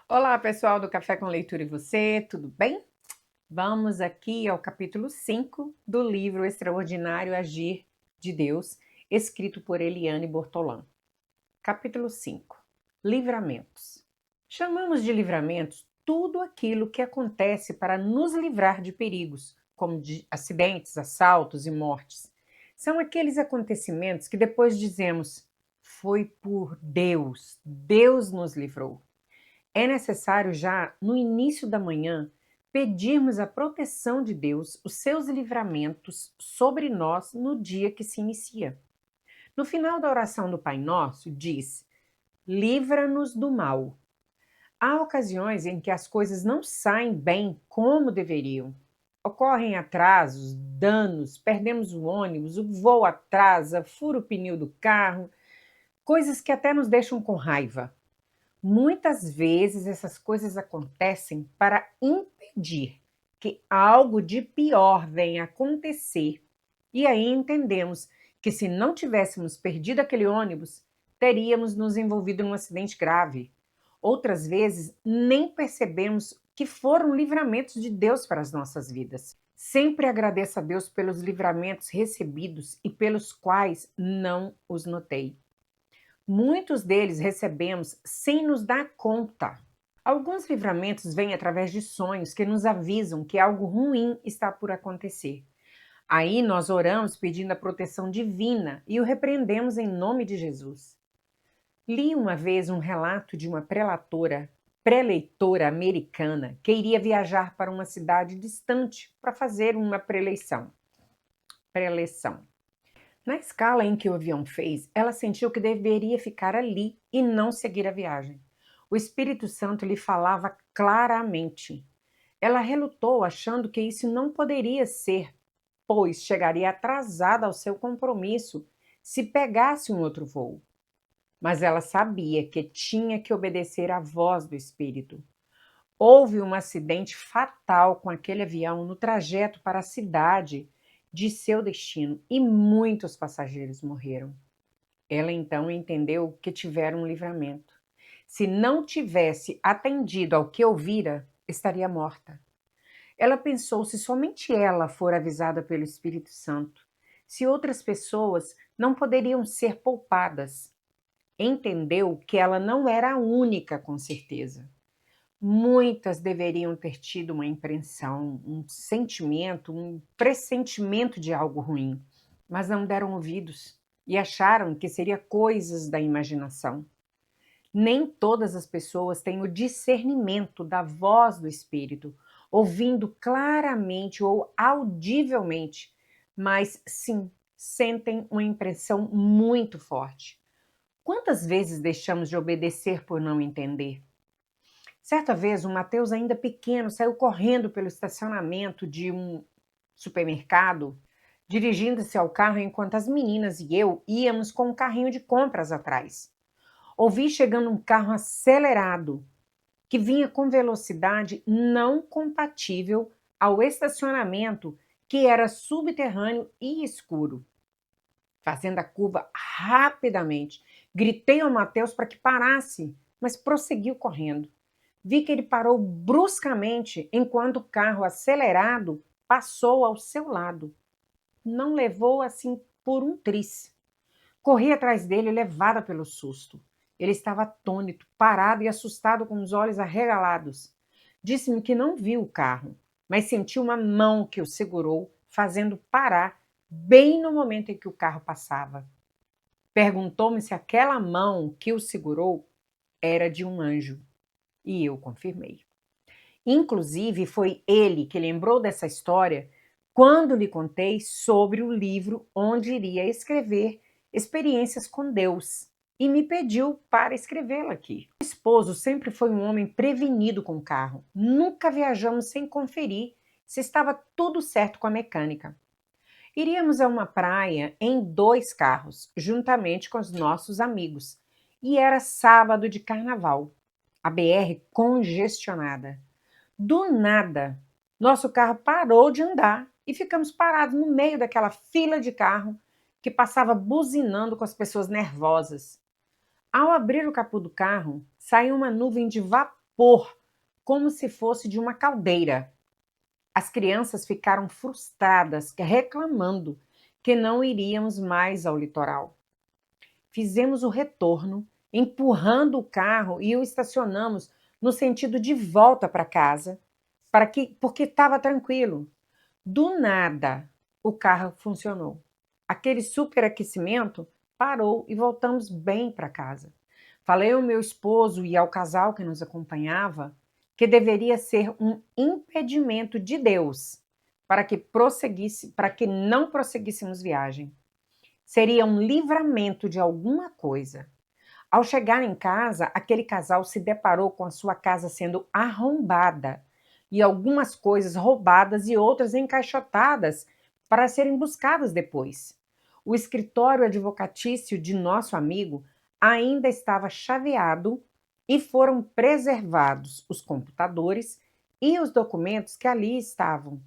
Olá, pessoal do Café com Leitura e você, tudo bem? Vamos aqui ao capítulo 5 do livro Extraordinário Agir de Deus, escrito por Eliane Bortolã. Capítulo 5. Livramentos. Chamamos de livramentos tudo aquilo que acontece para nos livrar de perigos, como de acidentes, assaltos e mortes. São aqueles acontecimentos que depois dizemos: foi por Deus, Deus nos livrou. É necessário já no início da manhã pedirmos a proteção de Deus, os seus livramentos sobre nós no dia que se inicia. No final da oração do Pai Nosso, diz: livra-nos do mal. Há ocasiões em que as coisas não saem bem como deveriam. Ocorrem atrasos, danos, perdemos o ônibus, o voo atrasa, fura o pneu do carro, coisas que até nos deixam com raiva. Muitas vezes essas coisas acontecem para impedir que algo de pior venha a acontecer. E aí entendemos que se não tivéssemos perdido aquele ônibus, teríamos nos envolvido num acidente grave. Outras vezes nem percebemos que foram livramentos de Deus para as nossas vidas. Sempre agradeça a Deus pelos livramentos recebidos e pelos quais não os notei. Muitos deles recebemos sem nos dar conta. Alguns livramentos vêm através de sonhos que nos avisam que algo ruim está por acontecer. Aí nós oramos pedindo a proteção divina e o repreendemos em nome de Jesus. Li uma vez um relato de uma pré-eleitora americana que iria viajar para uma cidade distante para fazer uma pré-eleição. Na escala em que o avião fez, ela sentiu que deveria ficar ali e não seguir a viagem. O Espírito Santo lhe falava claramente. Ela relutou, achando que isso não poderia ser, pois chegaria atrasada ao seu compromisso se pegasse um outro voo. Mas ela sabia que tinha que obedecer à voz do Espírito. Houve um acidente fatal com aquele avião no trajeto para a cidade de seu destino e muitos passageiros morreram. Ela então entendeu que tiveram um livramento. Se não tivesse atendido ao que ouvira, estaria morta. Ela pensou se somente ela for avisada pelo Espírito Santo, se outras pessoas não poderiam ser poupadas. Entendeu que ela não era a única, com certeza. Muitas deveriam ter tido uma impressão, um sentimento, um pressentimento de algo ruim, mas não deram ouvidos e acharam que seria coisas da imaginação. Nem todas as pessoas têm o discernimento da voz do Espírito, ouvindo claramente ou audivelmente, mas sim, sentem uma impressão muito forte. Quantas vezes deixamos de obedecer por não entender? Certa vez, um Mateus ainda pequeno saiu correndo pelo estacionamento de um supermercado, dirigindo-se ao carro enquanto as meninas e eu íamos com um carrinho de compras atrás. Ouvi chegando um carro acelerado, que vinha com velocidade não compatível ao estacionamento, que era subterrâneo e escuro. Fazendo a curva rapidamente, gritei ao Mateus para que parasse, mas prosseguiu correndo. Vi que ele parou bruscamente enquanto o carro acelerado passou ao seu lado. Não levou assim por um triz. Corri atrás dele, levada pelo susto. Ele estava atônito, parado e assustado, com os olhos arregalados. Disse-me que não viu o carro, mas sentiu uma mão que o segurou, fazendo parar bem no momento em que o carro passava. Perguntou-me se aquela mão que o segurou era de um anjo. E eu confirmei. Inclusive, foi ele que lembrou dessa história quando lhe contei sobre o livro onde iria escrever experiências com Deus e me pediu para escrevê-la aqui. O esposo sempre foi um homem prevenido com o carro. Nunca viajamos sem conferir se estava tudo certo com a mecânica. Iríamos a uma praia em 2 carros, juntamente com os nossos amigos, e era sábado de carnaval. A BR congestionada. Do nada, nosso carro parou de andar e ficamos parados no meio daquela fila de carro que passava buzinando com as pessoas nervosas. Ao abrir o capô do carro, saiu uma nuvem de vapor vapor, como se fosse de uma caldeira. As crianças ficaram frustradas, reclamando que não iríamos mais ao litoral. Fizemos o retorno, empurrando o carro e o estacionamos no sentido de volta para casa, porque estava tranquilo. Do nada, o carro funcionou. Aquele superaquecimento parou e voltamos bem para casa. Falei ao meu esposo e ao casal que nos acompanhava que deveria ser um impedimento de Deus para que não prosseguíssemos viagem. Seria um livramento de alguma coisa. Ao chegar em casa, aquele casal se deparou com a sua casa sendo arrombada e algumas coisas roubadas e outras encaixotadas para serem buscadas depois. O escritório advocatício de nosso amigo ainda estava chaveado e foram preservados os computadores e os documentos que ali estavam,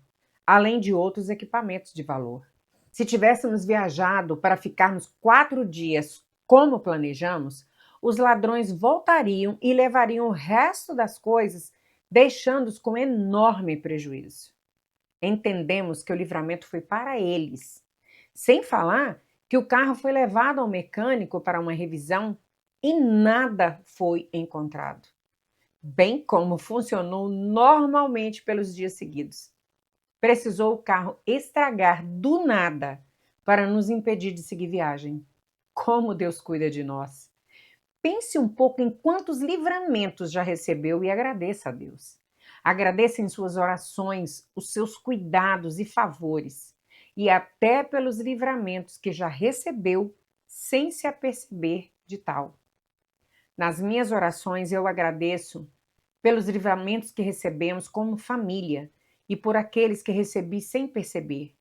além de outros equipamentos de valor. Se tivéssemos viajado para ficarmos 4 dias como planejamos, os ladrões voltariam e levariam o resto das coisas, deixando-os com enorme prejuízo. Entendemos que o livramento foi para eles. Sem falar que o carro foi levado ao mecânico para uma revisão e nada foi encontrado. Bem como funcionou normalmente pelos dias seguidos. Precisou o carro estragar do nada para nos impedir de seguir viagem. Como Deus cuida de nós! Pense um pouco em quantos livramentos já recebeu e agradeça a Deus. Agradeça em suas orações os seus cuidados e favores, e até pelos livramentos que já recebeu sem se aperceber de tal. Nas minhas orações eu agradeço pelos livramentos que recebemos como família e por aqueles que recebi sem perceber.